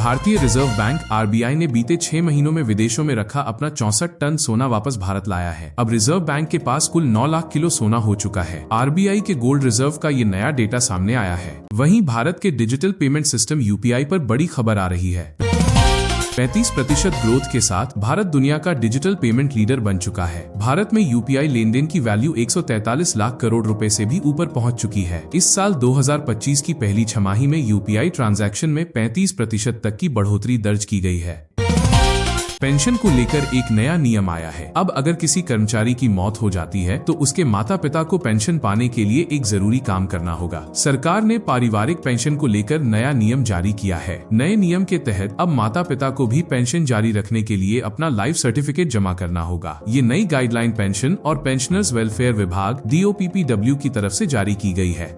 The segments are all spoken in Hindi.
भारतीय रिजर्व बैंक आरबीआई ने बीते 6 महीनों में विदेशों में रखा अपना 64 टन सोना वापस भारत लाया है। अब रिजर्व बैंक के पास कुल 9 लाख किलो सोना हो चुका है। आरबीआई के गोल्ड रिजर्व का ये नया डेटा सामने आया है। वहीं भारत के डिजिटल पेमेंट सिस्टम यूपीआई पर बड़ी खबर आ रही है। 35% ग्रोथ के साथ भारत दुनिया का डिजिटल पेमेंट लीडर बन चुका है। भारत में यूपीआई लेनदेन की वैल्यू 143 लाख करोड़ रुपए से भी ऊपर पहुंच चुकी है। इस साल 2025 की पहली छमाही में यूपीआई ट्रांजैक्शन में 35% तक की बढ़ोतरी दर्ज की गई है। पेंशन को लेकर एक नया नियम आया है। अब अगर किसी कर्मचारी की मौत हो जाती है तो उसके माता पिता को पेंशन पाने के लिए एक जरूरी काम करना होगा। सरकार ने पारिवारिक पेंशन को लेकर नया नियम जारी किया है। नए नियम के तहत अब माता पिता को भी पेंशन जारी रखने के लिए अपना लाइफ सर्टिफिकेट जमा करना होगा। ये नई गाइडलाइन पेंशन और पेंशनर्स वेलफेयर विभाग DOPPW की तरफ से जारी की गई है।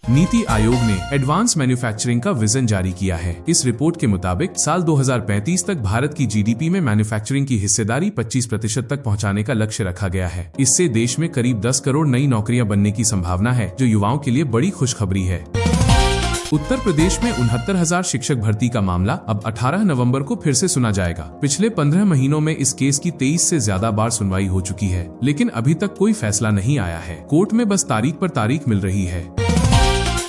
नीति आयोग ने एडवांस मैन्युफैक्चरिंग का विजन जारी किया है। इस रिपोर्ट के मुताबिक साल 2035 तक भारत की जीडीपी में मैन्युफैक्चरिंग की हिस्सेदारी 25% तक पहुंचाने का लक्ष्य रखा गया है। इससे देश में करीब 10 करोड़ नई नौकरियां बनने की संभावना है, जो युवाओं के लिए बड़ी खुशखबरी है। उत्तर प्रदेश में 69,000 शिक्षक भर्ती का मामला अब 18 नवंबर को फिर से सुना जाएगा। पिछले 15 महीनों में इस केस की 23 से ज्यादा बार सुनवाई हो चुकी है, लेकिन अभी तक कोई फैसला नहीं आया है। कोर्ट में बस तारीख पर तारीख मिल रही है।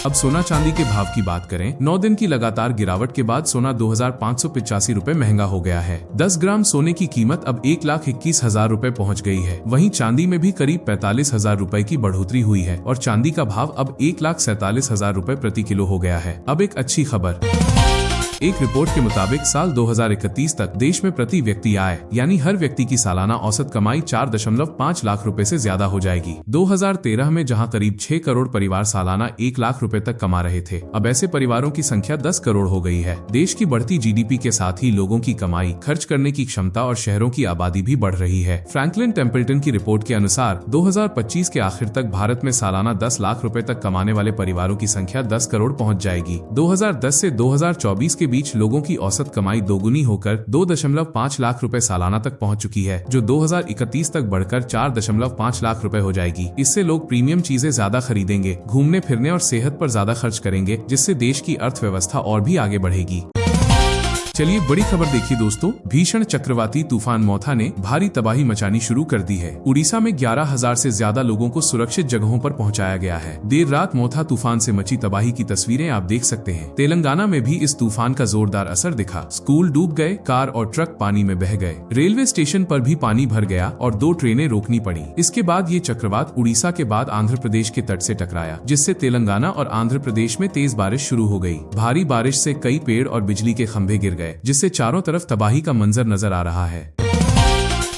अब सोना चांदी के भाव की बात करें। 9 दिन की लगातार गिरावट के बाद सोना 2,585 रुपए महंगा हो गया है। 10 ग्राम सोने की कीमत अब 1,21,000 रुपए पहुंच गई है। वहीं चांदी में भी करीब 45,000 रुपए की बढ़ोतरी हुई है और चांदी का भाव अब 1,47,000 रुपए प्रति किलो हो गया है। अब एक अच्छी खबर। एक रिपोर्ट के मुताबिक साल 2031 तक देश में प्रति व्यक्ति आय यानी हर व्यक्ति की सालाना औसत कमाई 4.5 लाख रुपए से ज्यादा हो जाएगी। 2013 में जहां करीब 6 करोड़ परिवार सालाना 1 लाख रुपए तक कमा रहे थे, अब ऐसे परिवारों की संख्या 10 करोड़ हो गई है। देश की बढ़ती जीडीपी के साथ ही लोगों की कमाई, खर्च करने की क्षमता और शहरों की आबादी भी बढ़ रही है। फ्रैंकलिन टेम्पल्टन की रिपोर्ट के अनुसार 2025 के आखिर तक भारत में सालाना 10 लाख रुपए तक कमाने वाले परिवारों की संख्या 10 करोड़ पहुंच जाएगी। 2010 से 2024 के बीच लोगों की औसत कमाई दोगुनी होकर 2.5 लाख रुपए सालाना तक पहुंच चुकी है, जो 2031 तक बढ़कर 4.5 लाख रुपए हो जाएगी। इससे लोग प्रीमियम चीजें ज्यादा खरीदेंगे, घूमने फिरने और सेहत पर ज्यादा खर्च करेंगे, जिससे देश की अर्थव्यवस्था और भी आगे बढ़ेगी। चलिए बड़ी खबर देखिए दोस्तों। भीषण चक्रवाती तूफान मोथा ने भारी तबाही मचानी शुरू कर दी है। उड़ीसा में 11,000 से ज्यादा लोगों को सुरक्षित जगहों पर पहुंचाया गया है। देर रात मोथा तूफान से मची तबाही की तस्वीरें आप देख सकते हैं। तेलंगाना में भी इस तूफान का जोरदार असर दिखा। स्कूल डूब गए, कार और ट्रक पानी में बह गए। रेलवे स्टेशन पर भी पानी भर गया और 2 ट्रेनें रोकनी पड़ी। इसके बाद ये चक्रवात उड़ीसा के बाद आंध्र प्रदेश के तट से टकराया, जिससे तेलंगाना और आंध्र प्रदेश में तेज बारिश शुरू हो गई। भारी बारिश से कई पेड़ और बिजली के खंभे गिर गए, जिससे चारों तरफ तबाही का मंजर नजर आ रहा है।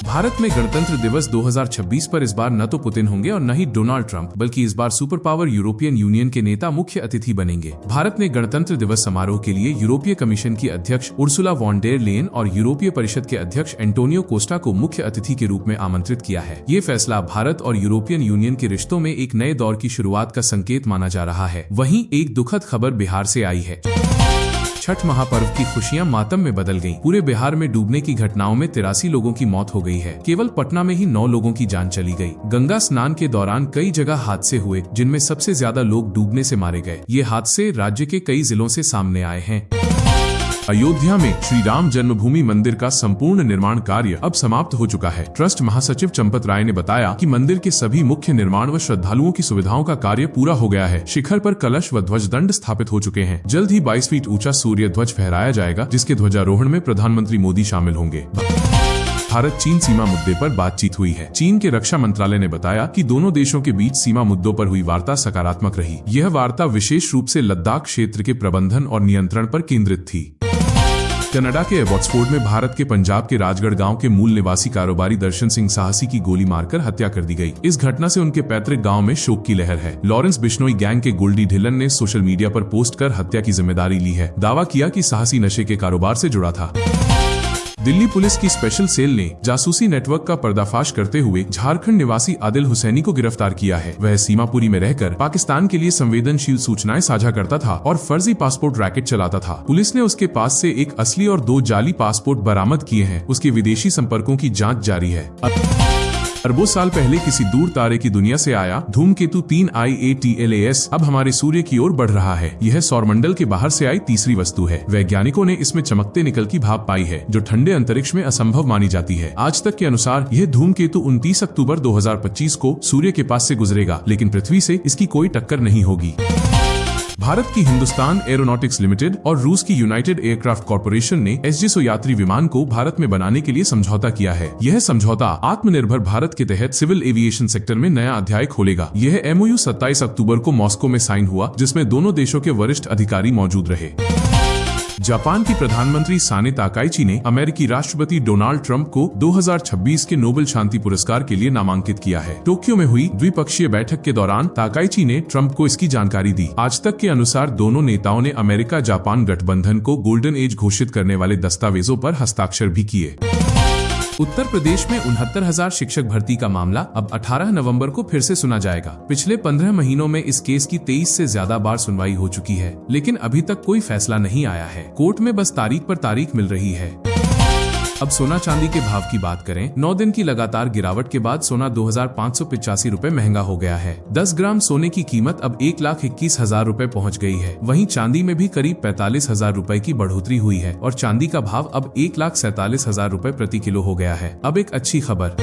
भारत में गणतंत्र दिवस 2026 पर इस बार न तो पुतिन होंगे और न ही डोनाल्ड ट्रंप, बल्कि इस बार सुपर पावर यूरोपियन यूनियन के नेता मुख्य अतिथि बनेंगे। भारत ने गणतंत्र दिवस समारोह के लिए यूरोपीय कमीशन की अध्यक्ष उर्सुला वॉन डेर लेयन और यूरोपीय परिषद के अध्यक्ष एंटोनियो कोस्टा को मुख्य अतिथि के रूप में आमंत्रित किया है। ये फैसला भारत और यूरोपियन यूनियन के रिश्तों में एक नए दौर की शुरुआत का संकेत माना जा रहा है। वहीं एक दुखद खबर बिहार से आई है। छठ महापर्व की खुशियां मातम में बदल गईं। पूरे बिहार में डूबने की घटनाओं में 83 लोगों की मौत हो गई है। केवल पटना में ही 9 लोगों की जान चली गई। गंगा स्नान के दौरान कई जगह हादसे हुए, जिनमें सबसे ज्यादा लोग डूबने से मारे गए। ये हादसे राज्य के कई जिलों से सामने आए हैं। अयोध्या में श्री राम जन्मभूमि मंदिर का संपूर्ण निर्माण कार्य अब समाप्त हो चुका है। ट्रस्ट महासचिव चंपत राय ने बताया कि मंदिर के सभी मुख्य निर्माण व श्रद्धालुओं की सुविधाओं का कार्य पूरा हो गया है। शिखर पर कलश व ध्वज दंड स्थापित हो चुके हैं। जल्द ही 22 फीट ऊंचा सूर्य ध्वज फहराया जाएगा, जिसके ध्वजारोहण में प्रधानमंत्री मोदी शामिल होंगे। भारत चीन सीमा मुद्दे पर बातचीत हुई है। चीन के रक्षा मंत्रालय ने बताया कि दोनों देशों के बीच सीमा मुद्दों पर हुई वार्ता सकारात्मक रही। यह वार्ता विशेष रूप से लद्दाख क्षेत्र के प्रबंधन और नियंत्रण पर केंद्रित थी। कनाडा के एबॉट्सफोर्ड में भारत के पंजाब के राजगढ़ गांव के मूल निवासी कारोबारी दर्शन सिंह साहसी की गोली मारकर हत्या कर दी गई। इस घटना से उनके पैतृक गांव में शोक की लहर है। लॉरेंस बिश्नोई गैंग के गोल्डी ढिल्लन ने सोशल मीडिया पर पोस्ट कर हत्या की जिम्मेदारी ली है। दावा किया कि साहसी नशे के कारोबार से जुड़ा था। दिल्ली पुलिस की स्पेशल सेल ने जासूसी नेटवर्क का पर्दाफाश करते हुए झारखंड निवासी आदिल हुसैनी को गिरफ्तार किया है। वह सीमापुरी में रहकर पाकिस्तान के लिए संवेदनशील सूचनाएं साझा करता था और फर्जी पासपोर्ट रैकेट चलाता था। पुलिस ने उसके पास से एक असली और 2 जाली पासपोर्ट बरामद किए हैं। उसके विदेशी संपर्कों की जांच जारी है। अरबों साल पहले किसी दूर तारे की दुनिया से आया धूमकेतु 3 IATLAS अब हमारे सूर्य की ओर बढ़ रहा है। यह सौरमंडल के बाहर से आई तीसरी वस्तु है। वैज्ञानिकों ने इसमें चमकते निकल की भाप पाई है, जो ठंडे अंतरिक्ष में असंभव मानी जाती है। आज तक के अनुसार यह धूमकेतु 29 अक्टूबर 2025 को सूर्य के पास से गुजरेगा, लेकिन पृथ्वी से इसकी कोई टक्कर नहीं होगी। भारत की हिंदुस्तान एरोनॉटिक्स लिमिटेड और रूस की यूनाइटेड एयरक्राफ्ट कॉरपोरेशन ने SG-100 यात्री विमान को भारत में बनाने के लिए समझौता किया है। यह समझौता आत्मनिर्भर भारत के तहत सिविल एविएशन सेक्टर में नया अध्याय खोलेगा। यह MOU 27 अक्टूबर को मॉस्को में साइन हुआ, जिसमें दोनों देशों के वरिष्ठ अधिकारी मौजूद रहे। जापान की प्रधानमंत्री साने ताकाइची ने अमेरिकी राष्ट्रपति डोनाल्ड ट्रंप को 2026 के नोबेल शांति पुरस्कार के लिए नामांकित किया है। टोक्यो में हुई द्विपक्षीय बैठक के दौरान ताकाइची ने ट्रंप को इसकी जानकारी दी। आज तक के अनुसार दोनों नेताओं ने अमेरिका जापान गठबंधन को गोल्डन एज घोषित करने वाले दस्तावेजों पर हस्ताक्षर भी किए। उत्तर प्रदेश में 69,000 शिक्षक भर्ती का मामला अब 18 नवंबर को फिर से सुना जाएगा। पिछले 15 महीनों में इस केस की 23 से ज्यादा बार सुनवाई हो चुकी है, लेकिन अभी तक कोई फैसला नहीं आया है। कोर्ट में बस तारीख पर तारीख मिल रही है। अब सोना चांदी के भाव की बात करें। 9 दिन की लगातार गिरावट के बाद सोना 2,585 रुपए महंगा हो गया है। 10 ग्राम सोने की कीमत अब 1,21,000 रुपए पहुंच गई है। वहीं चांदी में भी करीब 45,000 रुपए की बढ़ोतरी हुई है और चांदी का भाव अब 1,47,000 रुपए प्रति किलो हो गया है। अब एक अच्छी खबर,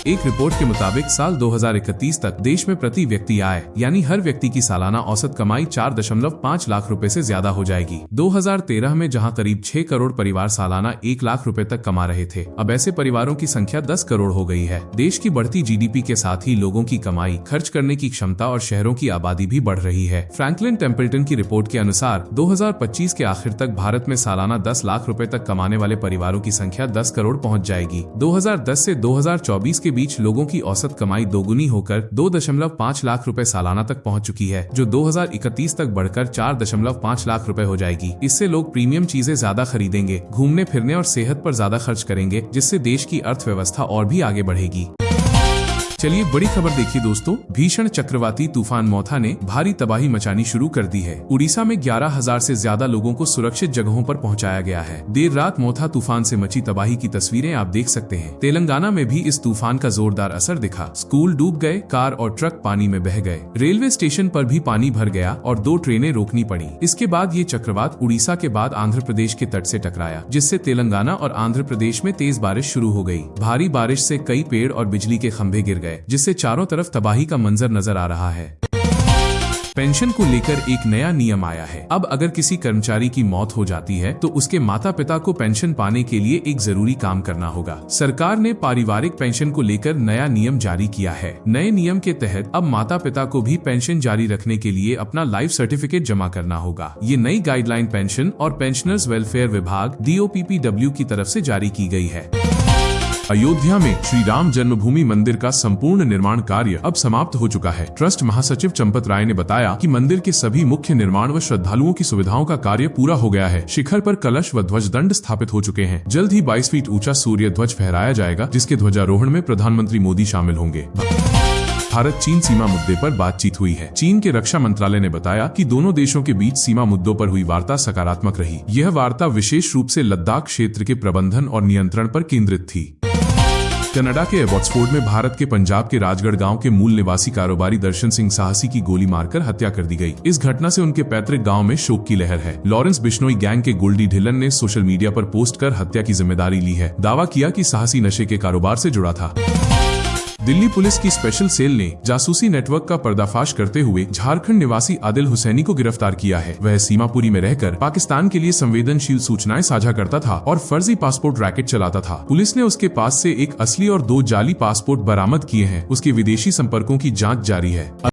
एक रिपोर्ट के मुताबिक साल 2031 तक देश में प्रति व्यक्ति आय यानी हर व्यक्ति की सालाना औसत कमाई 4.5 लाख रुपए से ज्यादा हो जाएगी। 2013 में जहां करीब 6 करोड़ परिवार सालाना 1 लाख रुपए तक कमा रहे थे, अब ऐसे परिवारों की संख्या 10 करोड़ हो गई है। देश की बढ़ती GDP के साथ ही लोगों की कमाई, खर्च करने की क्षमता और शहरों की आबादी भी बढ़ रही है। फ्रैंकलिन टेम्पल्टन की रिपोर्ट के अनुसार 2025 के आखिर तक भारत में सालाना 10 लाख रुपए तक कमाने वाले परिवारों की संख्या 10 करोड़ पहुंच जाएगी। 2010 से 2024 के बीच लोगों की औसत कमाई दोगुनी होकर 2.5 लाख रुपए सालाना तक पहुंच चुकी है, जो 2031 तक बढ़कर 4.5 लाख रुपए हो जाएगी। इससे लोग प्रीमियम चीजें ज्यादा खरीदेंगे, घूमने फिरने और सेहत पर ज्यादा खर्च करेंगे, जिससे देश की अर्थव्यवस्था और भी आगे बढ़ेगी। चलिए बड़ी खबर देखिए दोस्तों, भीषण चक्रवाती तूफान मोथा ने भारी तबाही मचानी शुरू कर दी है। उड़ीसा में 11,000 से ज्यादा लोगों को सुरक्षित जगहों पर पहुंचाया गया है। देर रात मोथा तूफान से मची तबाही की तस्वीरें आप देख सकते हैं। तेलंगाना में भी इस तूफान का जोरदार असर दिखा। स्कूल डूब गए, कार और ट्रक पानी में बह गए, रेलवे स्टेशन पर भी पानी भर गया और 2 ट्रेनें रोकनी पड़ी। इसके बाद ये चक्रवात उड़ीसा के बाद आंध्र प्रदेश के तट से टकराया, जिससे तेलंगाना और आंध्र प्रदेश में तेज बारिश शुरू हो गई। भारी बारिश से कई पेड़ और बिजली के खंभे गिर गए, जिससे चारों तरफ तबाही का मंजर नजर आ रहा है। पेंशन को लेकर एक नया नियम आया है। अब अगर किसी कर्मचारी की मौत हो जाती है तो उसके माता पिता को पेंशन पाने के लिए एक जरूरी काम करना होगा। सरकार ने पारिवारिक पेंशन को लेकर नया नियम जारी किया है। नए नियम के तहत अब माता पिता को भी पेंशन जारी रखने के लिए अपना लाइफ सर्टिफिकेट जमा करना होगा। ये नई गाइडलाइन पेंशन और पेंशनर्स वेलफेयर विभाग DOPPW की तरफ से जारी की गई है। अयोध्या में श्री राम जन्मभूमि मंदिर का संपूर्ण निर्माण कार्य अब समाप्त हो चुका है। ट्रस्ट महासचिव चंपत राय ने बताया कि मंदिर के सभी मुख्य निर्माण व श्रद्धालुओं की सुविधाओं का कार्य पूरा हो गया है। शिखर पर कलश व ध्वज दंड स्थापित हो चुके हैं। जल्द ही 22 फीट ऊंचा सूर्य ध्वज फहराया जाएगा, जिसके ध्वजारोहण में प्रधानमंत्री मोदी शामिल होंगे। भारत चीन सीमा मुद्दे पर बातचीत हुई है। चीन के रक्षा मंत्रालय ने बताया कि दोनों देशों के बीच सीमा मुद्दों पर हुई वार्ता सकारात्मक रही। यह वार्ता विशेष रूप से लद्दाख क्षेत्र के प्रबंधन और नियंत्रण पर केंद्रित थी। कनाडा के एबॉट्सफोर्ड में भारत के पंजाब के राजगढ़ गांव के मूल निवासी कारोबारी दर्शन सिंह साहसी की गोली मारकर हत्या कर दी गई। इस घटना से उनके पैतृक गांव में शोक की लहर है। लॉरेंस बिश्नोई गैंग के गोल्डी ढिल्लन ने सोशल मीडिया पर पोस्ट कर हत्या की जिम्मेदारी ली है। दावा किया कि साहसी नशे के कारोबार से जुड़ा था। दिल्ली पुलिस की स्पेशल सेल ने जासूसी नेटवर्क का पर्दाफाश करते हुए झारखंड निवासी आदिल हुसैनी को गिरफ्तार किया है। वह सीमापुरी में रहकर पाकिस्तान के लिए संवेदनशील सूचनाएं साझा करता था और फर्जी पासपोर्ट रैकेट चलाता था। पुलिस ने उसके पास से एक असली और 2 जाली पासपोर्ट बरामद किए हैं। उसके विदेशी संपर्कों की जांच जारी है।